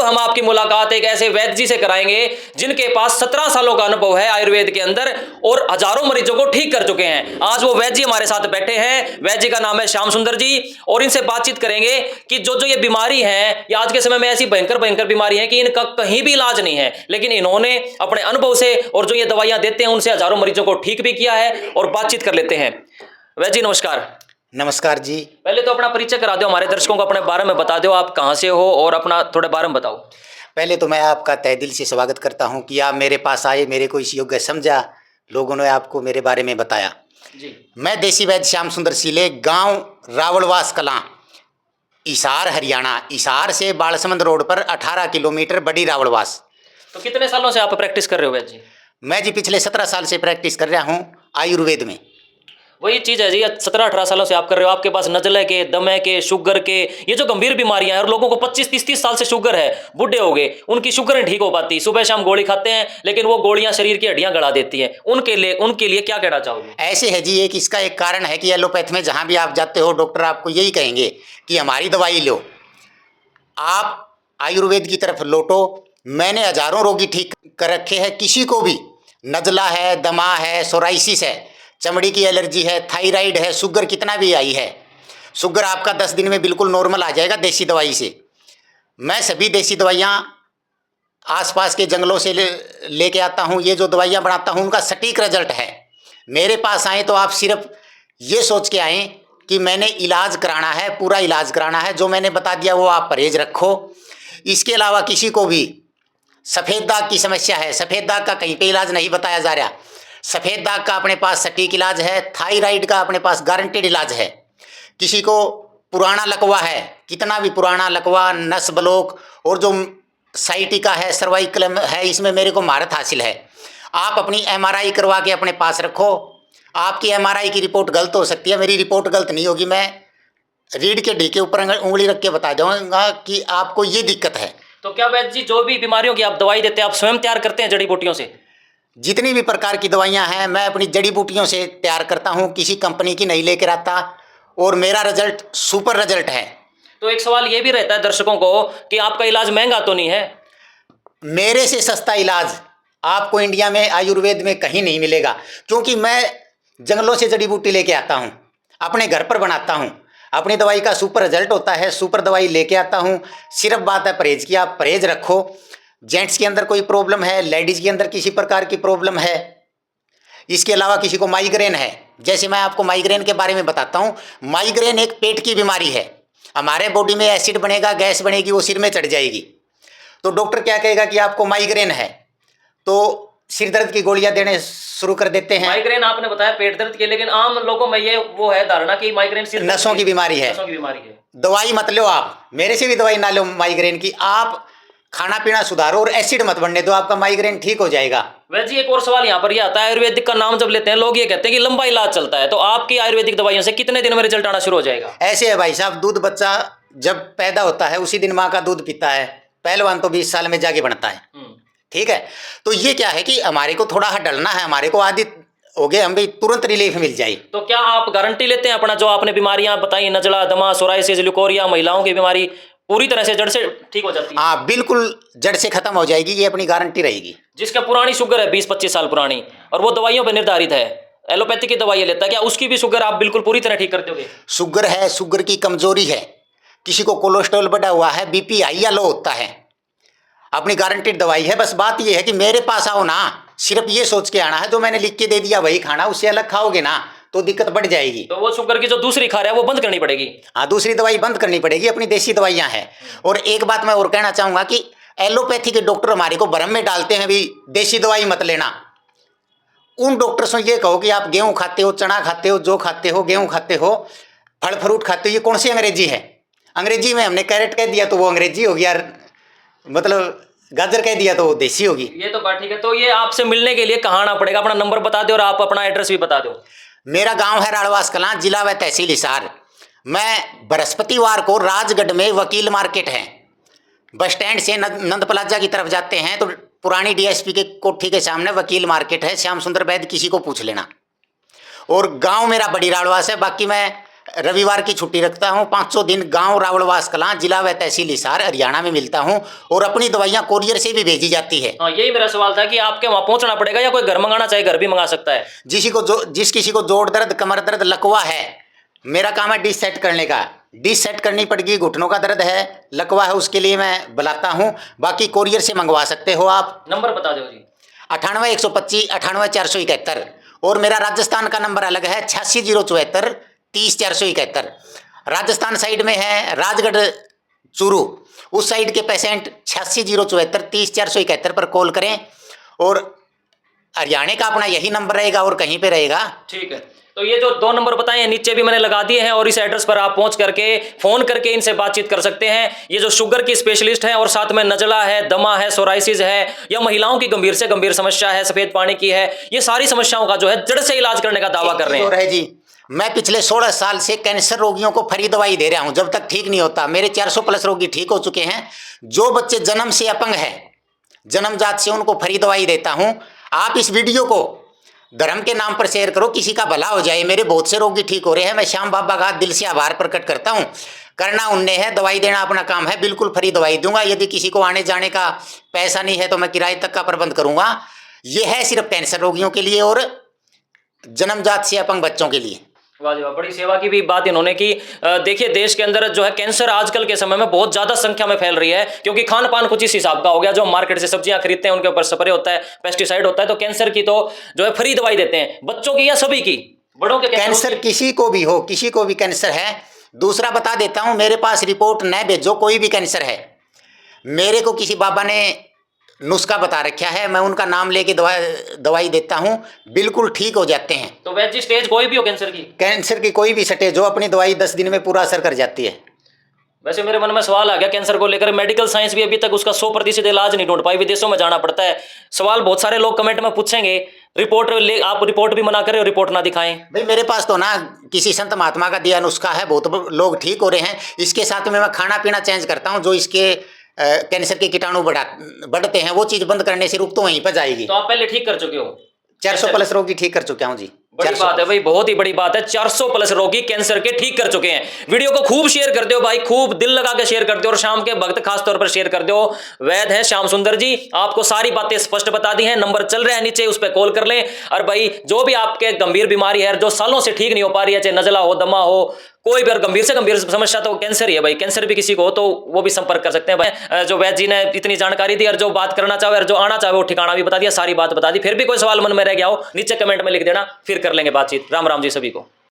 हम आपकी मुलाकात एक ऐसे वैद्य जी से कराएंगे जिनके पास 17 सालों का अनुभव है आयुर्वेद के अंदर और हजारों मरीजों को ठीक कर चुके हैं। आज वो वैद्य जी हमारे साथ बैठे हैं। वैद्य जी का नाम है श्याम सुंदर जी और इनसे बातचीत करेंगे कि जो जो ये बीमारी है, ये आज के समय में ऐसी भयंकर भयंकर बीमारी है कि इनका कहीं भी इलाज नहीं है, लेकिन इन्होंने अपने अनुभव से और जो ये दवाइयां देते हैं उनसे हजारों मरीजों को ठीक भी किया है। और बातचीत कर लेते हैं। वैद्य जी नमस्कार। नमस्कार जी। पहले तो अपना परिचय करा दो, हमारे दर्शकों को अपने बारे में बता दो, आप कहाँ से हो और अपना थोड़े बारे में बताओ। पहले तो मैं आपका तहे दिल से स्वागत करता हूं कि आप मेरे पास आए, मेरे को इस योग्य समझा, लोगों ने आपको मेरे बारे में बताया जी। मैं देसी वैद्य श्याम सुंदर सीले, गांव रावलवास कलां, हिसार हरियाणा। हिसार से बालसमंद रोड पर 18 किलोमीटर, बड़ी रावलवास। तो कितने सालों से आप प्रैक्टिस कर रहे हो वैद्य जी? मैं जी पिछले 17 साल से प्रैक्टिस कर रहा हूँ आयुर्वेद में। वही चीज़ है जी, 17-18 सालों से आप कर रहे हो। आपके पास नजले के, दमे के, शुगर के, ये जो गंभीर बीमारियां हैं और लोगों को 25-30 साल से शुगर है, बूढ़े हो गए, उनकी शुगर नहीं ठीक हो पाती, सुबह शाम गोली खाते हैं लेकिन वो गोलियां शरीर की हड्डियां गला देती हैं। उनके लिए क्या कहना चाहोगे? ऐसे है जी, इसका एक कारण है कि एलोपैथ में जहाँ भी आप जाते हो डॉक्टर आपको यही कहेंगे कि हमारी दवाई लो, आप आयुर्वेद की तरफ लौटो। मैंने हजारों रोगी ठीक कर रखे हैं। किसी को भी नज़ला है, दमा है, सोराइसिस है, चमड़ी की एलर्जी है, थायराइड है, शुगर कितना भी आई है, शुगर आपका 10 दिन में बिल्कुल नॉर्मल आ जाएगा देसी दवाई से। मैं सभी देसी दवाइयाँ आसपास के जंगलों से लेके आता हूँ। ये जो दवाइयाँ बनाता हूँ उनका सटीक रिजल्ट है। मेरे पास आएँ तो आप सिर्फ ये सोच के आएँ कि मैंने इलाज कराना है, पूरा इलाज कराना है। जो मैंने बता दिया वो आप परहेज रखो। इसके अलावा किसी को भी सफ़ेद दाग की समस्या है, सफ़ेद दाग का कहीं पे इलाज नहीं बताया जा रहा, सफ़ेद दाग का अपने पास सटीक इलाज है। थायराइड का अपने पास गारंटेड इलाज है। किसी को पुराना लकवा है, कितना भी पुराना लकवा, नस ब्लॉक और जो साइटिका है, सर्वाइकल है, इसमें मेरे को महारत हासिल है। आप अपनी एमआरआई करवा के अपने पास रखो। आपकी एमआरआई की रिपोर्ट गलत हो सकती है, मेरी रिपोर्ट गलत नहीं होगी। मैं रीढ़ के ढी के ऊपर उंगली रख के बता दूंगा कि आपको ये दिक्कत है। तो क्या वैद्य जी जो भी बीमारियों की आप दवाई देते हैं आप स्वयं तैयार करते हैं जड़ी बूटियों से? जितनी भी प्रकार की दवाइयाँ हैं मैं अपनी जड़ी बूटियों से तैयार करता हूँ, किसी कंपनी की नहीं लेकर आता, और मेरा रिजल्ट सुपर रिजल्ट है। तो एक सवाल ये भी रहता है दर्शकों को कि आपका इलाज महंगा तो नहीं है? मेरे से सस्ता इलाज आपको इंडिया में आयुर्वेद में कहीं नहीं मिलेगा, क्योंकि मैं जंगलों से जड़ी बूटी लेके आता हूँ, अपने घर पर बनाता हूँ, अपनी दवाई का सुपर रिजल्ट होता है, सुपर दवाई लेके आता हूँ। सिर्फ बात है परहेज की, आप परहेज रखो। जेंट्स के अंदर कोई प्रॉब्लम है, लेडीज़ के अंदर किसी प्रकार की प्रॉब्लम है, इसके अलावा किसी को माइग्रेन है, जैसे मैं आपको माइग्रेन के बारे में बताता हूँ। माइग्रेन एक पेट की बीमारी है। हमारे बॉडी में एसिड बनेगा, गैस बनेगी, वो सिर में चढ़ जाएगी। तो डॉक्टर क्या कहेगा कि आपको माइग्रेन है, तो सिर दर्द की गोलियां देने शुरू कर देते हैं। माइग्रेन आपने बताया पेट दर्द के, लेकिन आम लोगों में ये वो है धारणा कि माइग्रेन सिर नसों की बीमारी है। नसों की बीमारी है। दवाई मत लो, आप मेरे से भी दवाई ना लो माइग्रेन की। आप खाना पीना सुधारो और एसिड मत बनने दो, आपका माइग्रेन ठीक हो जाएगा। वैसे जी एक और सवाल यहाँ पर ये आता है, आयुर्वेदिक का नाम जब लेते हैं लोग ये कहते हैं कि लंबा इलाज चलता है, तो आपकी आयुर्वेदिक दवाइयों से कितने दिन में रिजल्ट आना शुरू हो जाएगा? ऐसे है भाई साहब, दूध बच्चा जब पैदा होता है उसी दिन माँ का दूध पीता है, पहलवान तो 20 साल में जाके बनता है। ठीक है, तो ये क्या है कि हमारे को थोड़ा डलना है, हमारे को आदत हो गए, हम भी तुरंत रिलीफ मिल जाए। तो क्या आप गारंटी लेते हैं अपना जो आपने बीमारियां बताई, नजला, दमा, सोराइसिस, ल्यूकोरिया, महिलाओं की बीमारी पूरी तरह से जड़ से ठीक हो जाती है? हाँ बिल्कुल, जड़ से खत्म हो जाएगी, ये अपनी गारंटी रहेगी। जिसका पुरानी शुगर है 20-25 साल पुरानी और वो दवाइयों पर निर्धारित है, एलोपैथी की दवाई लेता है, क्या उसकी भी शुगर आप बिल्कुल पूरी तरह ठीक कर दोगे? शुगर है, शुगर की कमजोरी है, किसी को कोलेस्ट्रॉल बढ़ा हुआ है, बीपी हाई या लो होता है, अपनी गारंटीड दवाई है। बस बात ये है कि मेरे पास आओ ना, सिर्फ ये सोच के आना है, जो मैंने लिख के दे दिया वही खाना, उससे अलग खाओगे ना तो दिक्कत बढ़ जाएगी। तो वो शुगर की जो दूसरी खा रहा है वो बंद करनी पड़ेगी? हाँ, दूसरी दवाई बंद करनी पड़ेगी, अपनी देसी दवाइयाँ हैं। और एक बात मैं और कहना चाहूँगा कि एलोपैथी के डॉक्टर हमारे को भ्रम में डालते हैं भी देसी दवाई मत लेना। उन डॉक्टर से ये कहो कि आप गेहूँ खाते हो, चना खाते हो, जो खाते हो, गेहूँ खाते हो, फल फ्रूट खाते हो, ये कौन सी अंग्रेजी है? अंग्रेजी में हमने कैरेट कह दिया तो वो अंग्रेजी हो गया, मतलब गाजर कह दिया तो वो देसी होगी। ये तो बात ठीक है। तो ये आपसे मिलने के लिए कहाँ आना पड़ेगा? अपना नंबर बता दो और आप अपना एड्रेस भी बता दो। मेरा गांव है राड़वास कलां, जिला व तहसील हिसार। मैं बृहस्पतिवार को राजगढ़ में वकील मार्केट है, बस स्टैंड से नंद प्लाजा की तरफ जाते हैं तो पुरानी डीएसपी के कोठी के सामने वकील मार्केट है, श्याम सुंदर वैद्य, किसी को पूछ लेना। और गांव मेरा बड़ी राड़वास है। बाकी मैं रविवार की छुट्टी रखता हूँ। 500 दिन गांव रावलवास कलां, जिला व तहसील हिसार, हरियाणा में मिलता हूँ और अपनी दवाइयाँ कोरियर से भी भेजी जाती है। हाँ, यही मेरा सवाल था कि आपके वहां पहुंचना पड़ेगा या कोई घर मंगाना चाहे घर भी मंगा सकता है? जिस किसी को जोड़ दर्द, कमर दर्द, लकवा है, मेरा काम है डिश सेट करने का। डिश सेट करनी पड़ेगी, घुटनों का दर्द है, लकवा है, उसके लिए मैं बुलाता हूँ। बाकी कोरियर से मंगवा सकते हो आप। नंबर बता दो जी। 98 125 98 471 और मेरा राजस्थान का नंबर अलग है 86 074 30 471। राजस्थान साइड में है राजगढ़ चूरू, उस साइड के पेशेंट 86 074 30 471 पर कॉल करें और हरियाणा का अपना यही नंबर रहेगा और कहीं पे रहेगा। ठीक है, तो ये जो 2 नंबर बताए हैं नीचे भी मैंने लगा दिए हैं और इस एड्रेस पर आप पहुंच करके फोन करके इनसे बातचीत कर सकते हैं। ये जो शुगर की स्पेशलिस्ट हैं और साथ में नजला है, दमा है, सोराइसिस है या महिलाओं की गंभीर से गंभीर समस्या है, सफेद पानी की है, ये सारी समस्याओं का जो है जड़ से इलाज करने का दावा कर रहे हैं। जी, मैं पिछले 16 साल से कैंसर रोगियों को फ्री दवाई दे रहा हूं। जब तक ठीक नहीं होता, मेरे 400 प्लस रोगी ठीक हो चुके हैं। जो बच्चे जन्म से अपंग है, जन्मजात से, उनको फ्री दवाई देता हूं। आप इस वीडियो को धर्म के नाम पर शेयर करो, किसी का भला हो जाए। मेरे बहुत से रोगी ठीक हो रहे हैं। मैं श्याम बाबा का दिल से आभार प्रकट करता हूं। करना उनने है, दवाई देना अपना काम है। बिल्कुल फ्री दवाई दूंगा। यदि किसी को आने जाने का पैसा नहीं है तो मैं किराए तक का प्रबंध करूंगा। यह है सिर्फ कैंसर रोगियों के लिए और जन्मजात से अपंग बच्चों के लिए। वाह जी वाह, बड़ी सेवा की भी बात इन्होंने की। देखिए, देश के अंदर जो है कैंसर आजकल के समय में बहुत ज्यादा संख्या में फैल रही है, क्योंकि खान पान कुछ इस हिसाब का हो गया। जो मार्केट से सब्जियां खरीदते हैं उनके ऊपर स्प्रे होता है, पेस्टिसाइड होता है। तो कैंसर की तो जो है फ्री दवाई देते हैं, बच्चों की या सभी की, बड़ों के कैंसर किसी को भी हो, किसी को भी कैंसर है। दूसरा बता देता हूं, मेरे पास रिपोर्ट न भेजो, कोई भी कैंसर है। मेरे को किसी बाबा ने नुस्खा बता रखा है, मैं उनका नाम लेके दवाई देता हूं, बिल्कुल ठीक हो जाते हैं। तो वैसे जी स्टेज कोई भी हो कैंसर की कोई भी स्टेज हो, अपनी दवाई 10 दिन में पूरा असर कर जाती है। वैसे मेरे मन में सवाल आ गया कैंसर को लेकर, मेडिकल साइंस भी अभी तक उसका 100% इलाज नहीं ढूंढ पाई, विदेशों में जाना पड़ता है। सवाल बहुत सारे लोग कमेंट में पूछेंगे, आप रिपोर्ट भी मना करें और रिपोर्ट ना दिखाएं। भाई मेरे पास तो ना किसी संत महात्मा का दिया नुस्खा है, बहुत लोग ठीक हो रहे हैं। इसके साथ में मैं खाना पीना चेंज करता हूँ। जो इसके कैंसर के कीटाणु बढ़ते हैं, वो चीज बंद करने से रुक तो वहीं पर जाएगी। तो आप पहले ठीक कर चुके हो? 400 प्लस रोगी ठीक कर चुका हूँ जी। बड़ी बात है भाई, बहुत ही बड़ी बात है। 400 प्लस रोगी कैंसर के ठीक कर चुके हैं। वीडियो को खूब शेयर कर दो भाई, खूब दिल लगा के शेयर कर दो और शाम के वक्त खास तौर पर शेयर कर दो। वैद्य है श्याम सुंदर जी, आपको सारी बातें स्पष्ट बता दी हैं। नंबर चल रहा है नीचे, उस पर कॉल कर लें। और भाई जो भी आपके गंभीर बीमारी है, जो सालों से ठीक नहीं हो पा रही है, चाहे नजला हो, दमा हो, कोई भी गंभीर से गंभीर समस्या, तो कैंसर ही है भाई। कैंसर भी किसी को हो तो वो भी संपर्क कर सकते हैं भाई। जो वैद्य जी ने इतनी जानकारी दी और जो बात करना चाहे और जो आना चाहे वो ठिकाना भी बता दिया, सारी बात बता दी। फिर भी कोई सवाल मन में रह गया हो नीचे कमेंट में लिख देना, फिर कर लेंगे बातचीत। राम राम जी सभी को।